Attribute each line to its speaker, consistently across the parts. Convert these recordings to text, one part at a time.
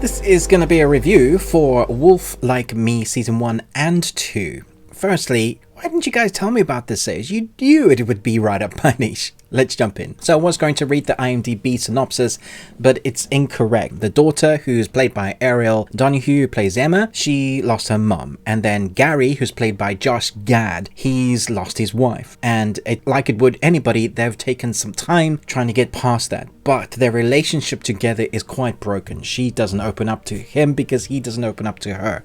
Speaker 1: This is going to be a review for Wolf Like Me Season 1 and 2. Firstly, why didn't you guys tell me about this series? You knew it would be right up my niche. Let's jump in. So I was going to read the IMDb synopsis, but it's incorrect. The daughter, who's played by Ariel Donahue, who plays Emma, she lost her mom. And then Gary, who's played by Josh Gad, he's lost his wife. And like it would anybody, they've taken some time trying to get past that. But their relationship together is quite broken. She doesn't open up to him because he doesn't open up to her.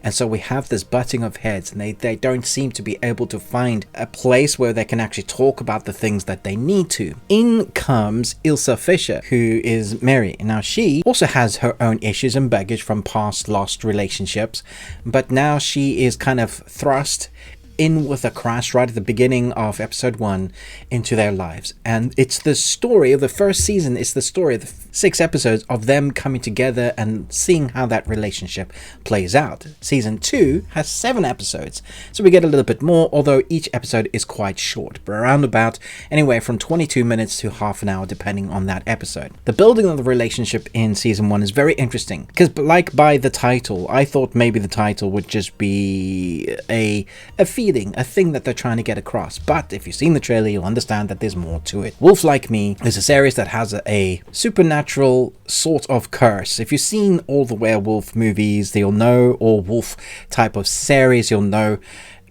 Speaker 1: And so we have this butting of heads, and they don't seem to be able to find a place where they can actually talk about the things that they need to. In comes Isla Fisher, who is Mary. Now she also has her own issues and baggage from past lost relationships, but now she is kind of thrust in with a crash right at the beginning of episode 1 into their lives. And it's the story of the first season. It's the story of the 6 episodes of them coming together and seeing how that relationship plays out. Season 2 has 7 episodes, so we get a little bit more, although each episode is quite short, but around about anywhere from 22 minutes to half an hour depending on that episode. The building of the relationship in season 1 is very interesting because, like by the title, I thought maybe the title would just be a thing that they're trying to get across. But if you've seen the trailer, you'll understand that there's more to it. Wolf Like Me is a series that has a supernatural sort of curse. If you've seen all the werewolf movies, you'll know, or wolf type of series, you'll know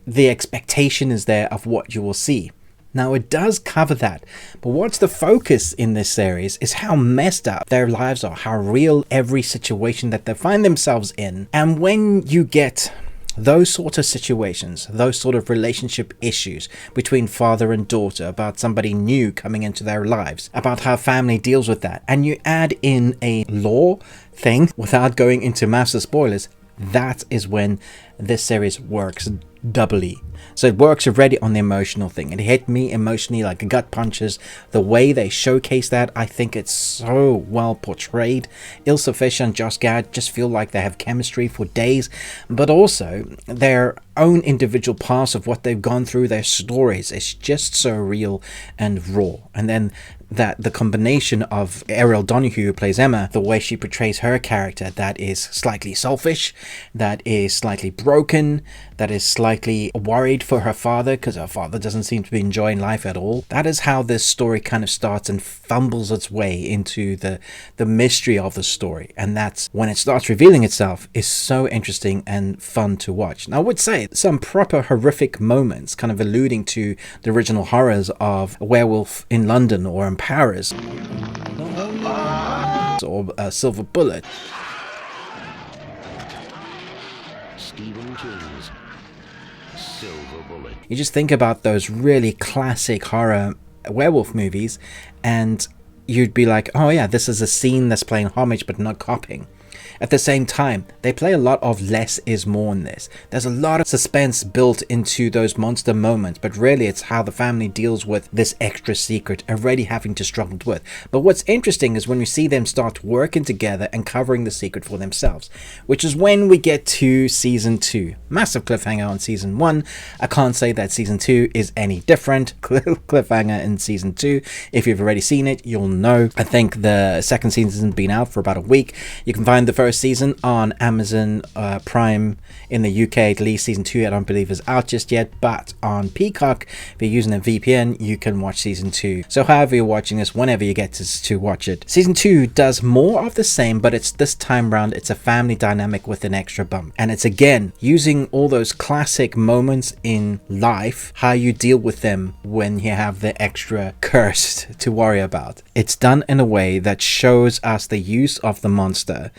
Speaker 1: the expectation is there of what you will see. Now, it does cover that, but what's the focus in this series is how messed up their lives are, how real every situation that they find themselves in. And when you get those sort of situations, those sort of relationship issues between father and daughter, about somebody new coming into their lives, about how family deals with that, and you add in a law thing without going into massive spoilers, that is when this series works doubly. So it works already on the emotional thing. It hit me emotionally like gut punches. The way they showcase that, I think it's so well portrayed. Isla Fisher and Josh Gad just feel like they have chemistry for days, but also their own individual parts of what they've gone through, their stories, is just so real and raw. And then that the combination of Ariel Donahue, who plays Emma, the way she portrays her character, that is slightly selfish, that is slightly broken, that is slightly worried for her father because her father doesn't seem to be enjoying life at all. That is how this story kind of starts and fumbles its way into the mystery of the story. And that's when it starts revealing itself is so interesting and fun to watch. Now, I would say some proper horrific moments, kind of alluding to the original horrors of Werewolf in London or in Paris, or Silver Bullet. Stephen King's Silver Bullet. You just think about those really classic horror werewolf movies and you'd be like, oh yeah, this is a scene that's playing homage but not copying. At the same time, they play a lot of less is more in this. There's a lot of suspense built into those monster moments, but really it's how the family deals with this extra secret already having to struggle with. But what's interesting is when we see them start working together and covering the secret for themselves, which is when we get to season 2. Massive cliffhanger on season 1. I can't say that season 2 is any different. Cliffhanger in season 2. If you've already seen it, you'll know. I think the second season's been out for about a week. You can find the first season on Amazon Prime in the UK, at least. Season 2 I don't believe is out just yet, but on Peacock, if you're using a VPN, you can watch season 2. So however you're watching this, whenever you get to watch it. Season 2 does more of the same, but it's this time round it's a family dynamic with an extra bump, and it's again using all those classic moments in life, how you deal with them when you have the extra curse to worry about. It's done in a way that shows us the use of the monster,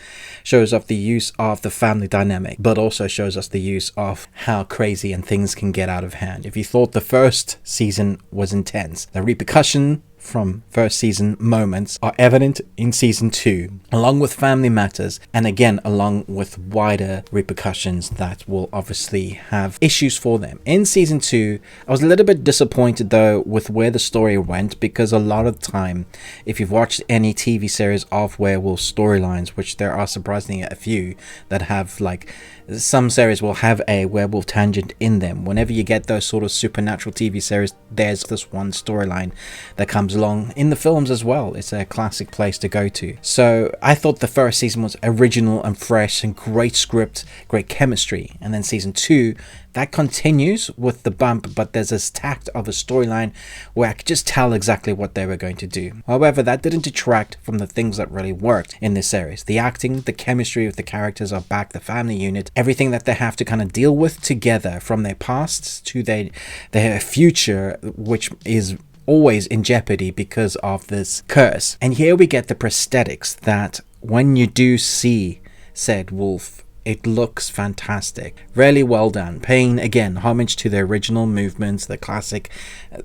Speaker 1: shows off the use of the family dynamic, but also shows us the use of how crazy and things can get out of hand. If you thought the first season was intense, the repercussion from first season moments are evident in season 2, along with family matters, and again along with wider repercussions that will obviously have issues for them. In season 2, I was a little bit disappointed though with where the story went, because a lot of the time, if you've watched any TV series of werewolf storylines, which there are surprisingly a few that have, like, some series will have a werewolf tangent in them. Whenever you get those sort of supernatural TV series, there's this one storyline that comes along in the films as well. It's a classic place to go to. So I thought the first season was original and fresh and great script, great chemistry. And then season 2, that continues with the bump, but there's this tact of a storyline where I could just tell exactly what they were going to do. However, that didn't detract from the things that really worked in this series. The acting, the chemistry of the characters are back, the family unit, everything that they have to kind of deal with together, from their past to their future, which is always in jeopardy because of this curse. And here we get the prosthetics that when you do see said wolf, it looks fantastic. Really well done. Paying, again, homage to the original movements, the classic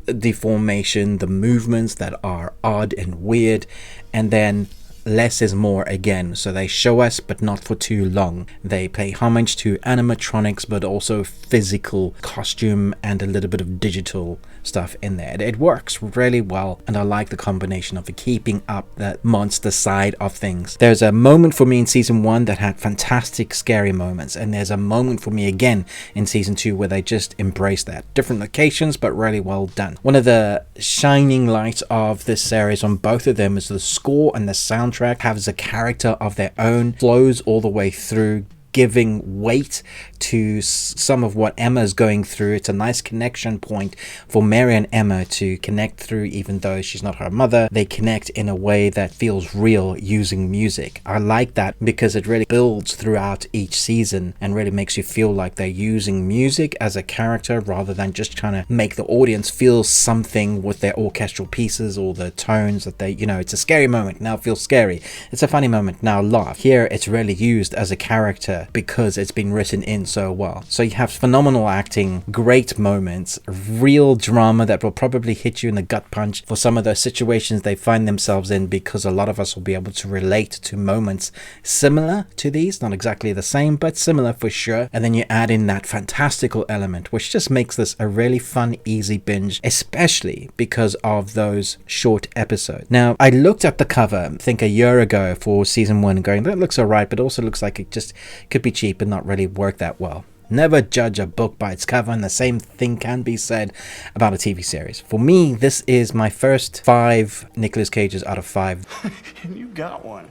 Speaker 1: deformation, the movements that are odd and weird, and then less is more again. So they show us, but not for too long. They pay homage to animatronics, but also physical costume and a little bit of digital stuff in there. It works really well, and I like the combination of keeping up that monster side of things. There's a moment for me in season 1 that had fantastic scary moments, and there's a moment for me again in season 2 where they just embrace that. Different locations, but really well done. One of the shining lights of this series on both of them is the score, and the soundtrack has a character of their own, flows all the way through, giving weight to some of what Emma's going through. It's a nice connection point for Mary and Emma to connect through, even though she's not her mother. They connect in a way that feels real using music. I like that because it really builds throughout each season and really makes you feel like they're using music as a character rather than just trying to make the audience feel something with their orchestral pieces or the tones that they, you know, it's a scary moment, now it feels scary. It's a funny moment, now laugh. Here it's really used as a character because it's been written in so well. So you have phenomenal acting, great moments, real drama that will probably hit you in the gut punch for some of those situations they find themselves in, because a lot of us will be able to relate to moments similar to these, not exactly the same, but similar for sure. And then you add in that fantastical element, which just makes this a really fun, easy binge, especially because of those short episodes. Now, I looked at the cover, I think a year ago for season 1, going, that looks alright, but also looks like it just could be cheap and not really work that well. Never judge a book by its cover, and the same thing can be said about a TV series. For me, this is my first 5 Nicolas Cages out of 5.
Speaker 2: And you got one.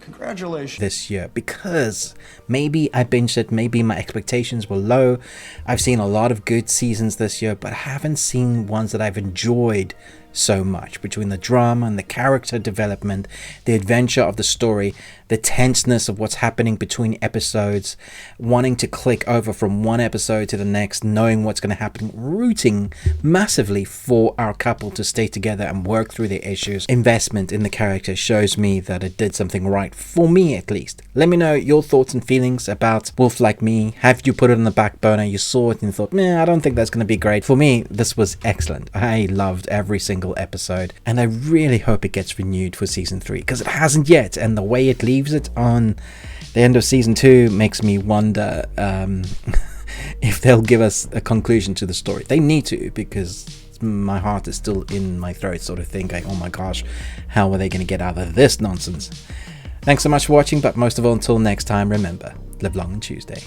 Speaker 2: Congratulations.
Speaker 1: This year, because maybe I binged it, maybe my expectations were low. I've seen a lot of good seasons this year, but I haven't seen ones that I've enjoyed so much. Between the drama and the character development, the adventure of the story, the tenseness of what's happening between episodes, wanting to click over from one episode to the next, knowing what's going to happen, rooting massively for our couple to stay together and work through their issues. Investment in the character shows me that it did something right, for me at least. Let me know your thoughts and feelings about Wolf Like Me. Have you put it on the back burner? You saw it and thought, man, I don't think that's going to be great. For me, this was excellent. I loved every single episode, and I really hope it gets renewed for season 3, because it hasn't yet, and the way it leaves it on the end of season 2 makes me wonder if they'll give us a conclusion to the story. They need to, because my heart is still in my throat, sort of thing, going, oh my gosh, how are they going to get out of this nonsense? Thanks so much for watching, but most of all, until next time, remember, live long and Tuesday.